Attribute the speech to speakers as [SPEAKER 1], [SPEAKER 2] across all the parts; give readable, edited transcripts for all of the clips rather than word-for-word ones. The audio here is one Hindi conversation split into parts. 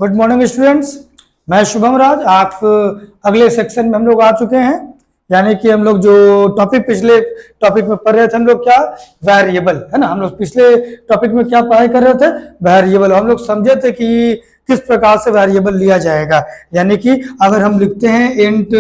[SPEAKER 1] गुड मॉर्निंग स्टूडेंट्स, मैं शुभम राज। आप अगले सेक्शन में हम लोग आ चुके हैं, यानी कि हम लोग जो पिछले टॉपिक में पढ़ रहे थे, हम लोग क्या वेरिएबल है ना। हम लोग पिछले टॉपिक में क्या पढ़ाई कर रहे थे, वेरिएबल। हम लोग समझे थे कि किस प्रकार से वेरिएबल लिया जाएगा, यानी कि अगर हम लिखते हैं इंट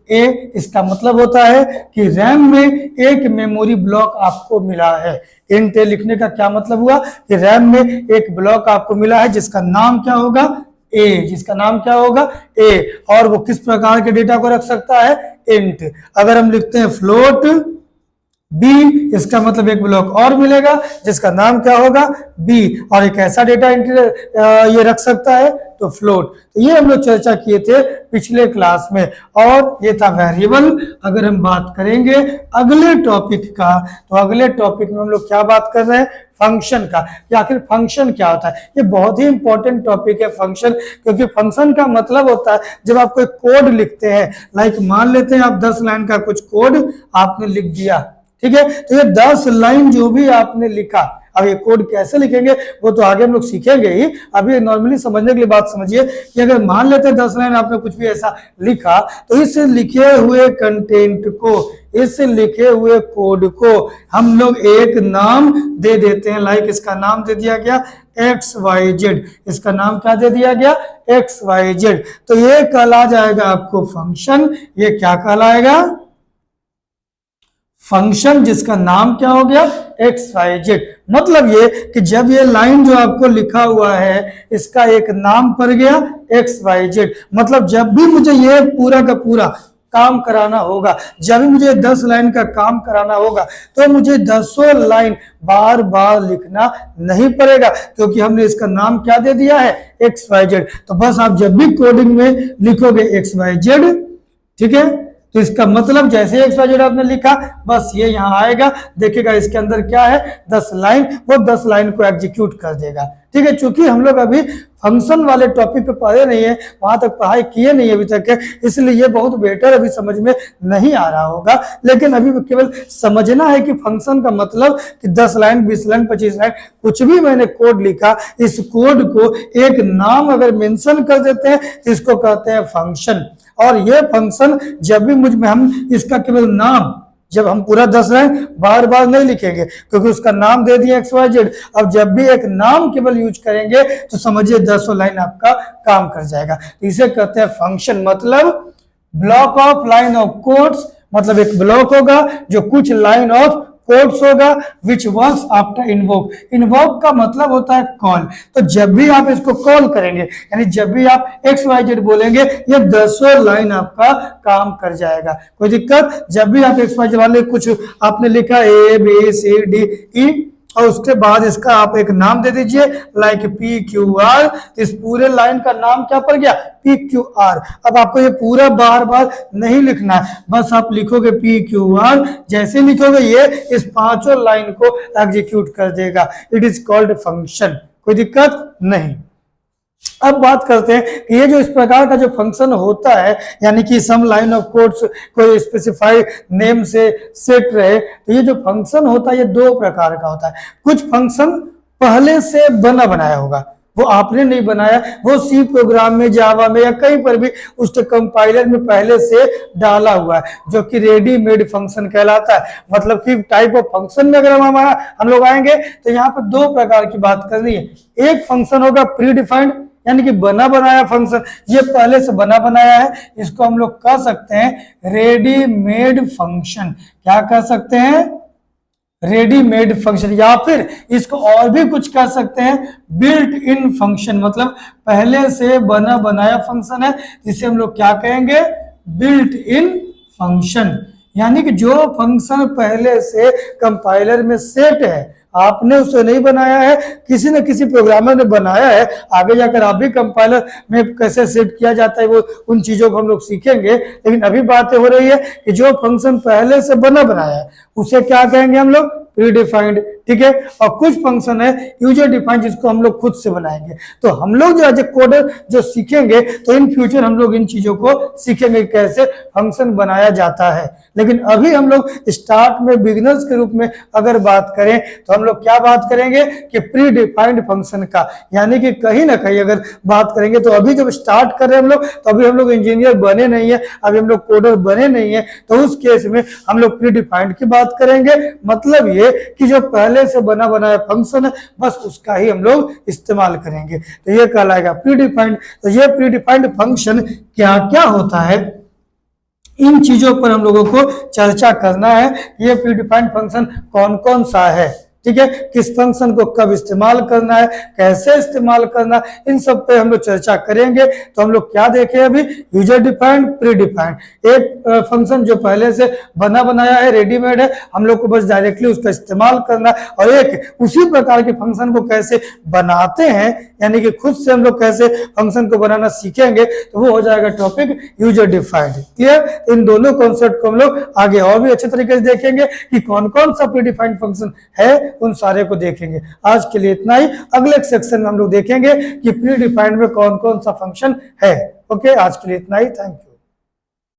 [SPEAKER 1] ए, इसका मतलब होता है कि रैम में एक मेमोरी ब्लॉक आपको मिला है। इंट ए लिखने का क्या मतलब हुआ कि रैम में एक ब्लॉक आपको मिला है जिसका नाम क्या होगा, ए, जिसका नाम क्या होगा ए। और वो किस प्रकार के डेटा को रख सकता है, इंट। अगर हम लिखते हैं फ्लोट बी, इसका मतलब एक ब्लॉक और मिलेगा जिसका नाम क्या होगा, बी, और एक ऐसा डेटा ये रख सकता है तो फ्लोट। तो ये हम लोग चर्चा किए थे पिछले क्लास में, और ये था वेरिएबल। अगर हम बात करेंगे अगले टॉपिक का, तो अगले टॉपिक में हम लोग क्या बात कर रहे हैं, फंक्शन का। कि आखिर फंक्शन क्या होता है। ये बहुत ही इंपॉर्टेंट टॉपिक है फंक्शन, क्योंकि फंक्शन का मतलब होता है जब आप कोई कोड लिखते हैं, लाइक मान लेते हैं आप 10 लाइन का कुछ कोड आपने लिख दिया, ठीक है। तो ये 10 लाइन जो भी आपने लिखा, अब ये कोड कैसे लिखेंगे वो तो आगे हम लोग सीखेंगे ही। अभी नॉर्मली समझने के लिए बात समझिए कि अगर मान लेते हैं 10 लाइन आपने कुछ भी ऐसा लिखा, तो इस लिखे हुए कंटेंट को, इस लिखे हुए कोड को हम लोग एक नाम दे देते हैं। लाइक इसका नाम दे दिया गया XYZ, इसका नाम क्या दे दिया गया, XYZ। तो ये कहला जाएगा आपको फंक्शन। ये क्या कहलाएगा, फंक्शन, जिसका नाम क्या हो गया, XYZ। मतलब ये कि जब ये लाइन जो आपको लिखा हुआ है इसका एक नाम पड़ गया XYZ, मतलब जब भी मुझे ये पूरा का पूरा काम कराना होगा, जब भी मुझे 10 लाइन का काम कराना होगा, तो मुझे 10 लाइन बार बार लिखना नहीं पड़ेगा, क्योंकि हमने इसका नाम क्या दे दिया है, XYZ। तो बस आप जब भी कोडिंग में लिखोगे XYZ, ठीक है, तो इसका मतलब जैसे XYZ आपने लिखा, बस ये यहाँ आएगा, देखेगा इसके अंदर क्या है, 10 लाइन, वो 10 लाइन को एग्जीक्यूट कर देगा, ठीक है। चूंकि हम लोग अभी फंक्शन वाले टॉपिक पे पढ़े नहीं है, वहां तक पढ़ाई किए नहीं अभी तक है, इसलिए ये बहुत बेटर अभी समझ में नहीं आ रहा होगा। लेकिन अभी केवल समझना है कि फंक्शन का मतलब कि 10 लाइन, 20 लाइन, 25 लाइन, कुछ भी मैंने कोड लिखा, इस कोड को एक नाम अगर मेंशन कर देते हैं तो इसको कहते हैं फंक्शन। और ये फंक्शन जब भी हम इसका केवल नाम, जब हम पूरा 10 लाइन बार बार नहीं लिखेंगे क्योंकि उसका नाम दे दिया XYZ, अब जब भी एक नाम केवल यूज करेंगे तो समझिए 10 लाइन आपका काम कर जाएगा। इसे कहते हैं फंक्शन। मतलब block of line of codes, मतलब एक ब्लॉक होगा जो कुछ लाइन ऑफ कोड्स होगा, which works after invoke. Invoke का मतलब होता है कॉल। तो जब भी आप इसको कॉल करेंगे, यानी जब भी आप XYZ बोलेंगे, ये 10 लाइन आपका काम कर जाएगा, कोई दिक्कत। जब भी आप XYZ वाले कुछ आपने लिखा ABCDE, और उसके बाद इसका आप एक नाम दे दीजिए, लाइक PQR, इस पूरे लाइन का नाम क्या पड़ गया, PQR। अब आपको ये पूरा बार बार नहीं लिखना है, बस आप लिखोगे PQR, जैसे लिखोगे ये इस 5 लाइन को एग्जीक्यूट कर देगा। इट इज कॉल्ड फंक्शन, कोई दिक्कत नहीं। अब बात करते हैं कि ये जो इस प्रकार का जो फंक्शन होता है, यानी कि सम लाइन ऑफ कोड्स कोई स्पेसिफाइड नेम से सेट रहे, तो ये जो फंक्शन होता है ये 2 प्रकार का होता है। कुछ फंक्शन पहले से बना बनाया होगा, वो आपने नहीं बनाया, वो सी प्रोग्राम में, जावा में या कहीं पर भी उसके कंपाइलर में पहले से डाला हुआ है, जो कि रेडीमेड फंक्शन कहलाता है। मतलब कि टाइप ऑफ फंक्शन में अगर हम लोग आएंगे तो यहाँ पर 2 प्रकार की बात करनी है। एक फंक्शन होगा प्री डिफाइंड, यानी कि बना बनाया फंक्शन, ये पहले से बना बनाया है, इसको हम लोग कह सकते हैं रेडीमेड फंक्शन। क्या कह सकते हैं, रेडीमेड फंक्शन। या फिर इसको और भी कुछ कह सकते हैं बिल्ट इन फंक्शन, मतलब पहले से बना बनाया फंक्शन है, जिसे हम लोग क्या कहेंगे, बिल्ट इन फंक्शन। यानी कि जो फंक्शन पहले से कंपाइलर में सेट है, आपने उसे नहीं बनाया है, किसी न किसी प्रोग्रामर ने बनाया है। आगे जाकर आप भी कंपाइलर में कैसे सेट किया जाता है वो उन चीजों को हम लोग सीखेंगे। लेकिन अभी बातें हो रही है कि जो फंक्शन पहले से बना बनाया है उसे क्या कहेंगे हम लोग, प्री डिफाइंड, ठीक है, और कुछ फंक्शन है यूजर डिफाइंड जिसको हम लोग खुद से बनाएंगे। तो हम लोग जो एज ए कोडर जो सीखेंगे तो इन फ्यूचर हम लोग इन चीजों को सीखेंगे कैसे फंक्शन बनाया जाता है। लेकिन अभी हम लोग स्टार्ट में बिगिनर्स के रूप में अगर बात करें तो हम लोग क्या बात करेंगे कि प्री डिफाइंड फंक्शन का, यानी कि कहीं ना कहीं अगर बात करेंगे तो अभी जब स्टार्ट कर रहे हैं हम लोग तो अभी हम लोग इंजीनियर बने नहीं है, अभी हम लोग कोडर बने नहीं है, तो उस केस में हम लोग प्री डिफाइंड की बात करेंगे। मतलब ये कि जो पहले से बना बनाया फंक्शन है बस उसका ही हम लोग इस्तेमाल करेंगे, तो ये कहलाएगा प्री डिफाइंड। तो ये प्री डिफाइंड फंक्शन क्या क्या होता है, इन चीजों पर हम लोगों को चर्चा करना है। ये प्री डिफाइंड फंक्शन कौन कौन सा है, ठीक है, किस फंक्शन को कब इस्तेमाल करना है, कैसे इस्तेमाल करना, इन सब पे हम लोग चर्चा करेंगे। तो हम लोग क्या देखें अभी, यूजर डिफाइंड, प्री डिफाइंड। एक फंक्शन जो पहले से बना बनाया है, रेडीमेड है, हम लोग को बस डायरेक्टली उसका इस्तेमाल करना है, और एक उसी प्रकार के फंक्शन को कैसे बनाते हैं, यानी कि खुद से हम लोग कैसे फंक्शन को बनाना सीखेंगे, तो वो हो जाएगा टॉपिक यूजर डिफाइंड। क्लियर, इन दोनों कॉन्सेप्ट को हम लोग आगे और भी अच्छे तरीके से देखेंगे कि कौन कौन सा प्री डिफाइंड फंक्शन है, उन सारे को देखेंगे। आज के लिए इतना ही, अगले सेक्शन में हम लोग देखेंगे कि प्री डिफाइंड में कौन कौन सा फंक्शन है। ओके, आज के लिए इतना ही, थैंक यू।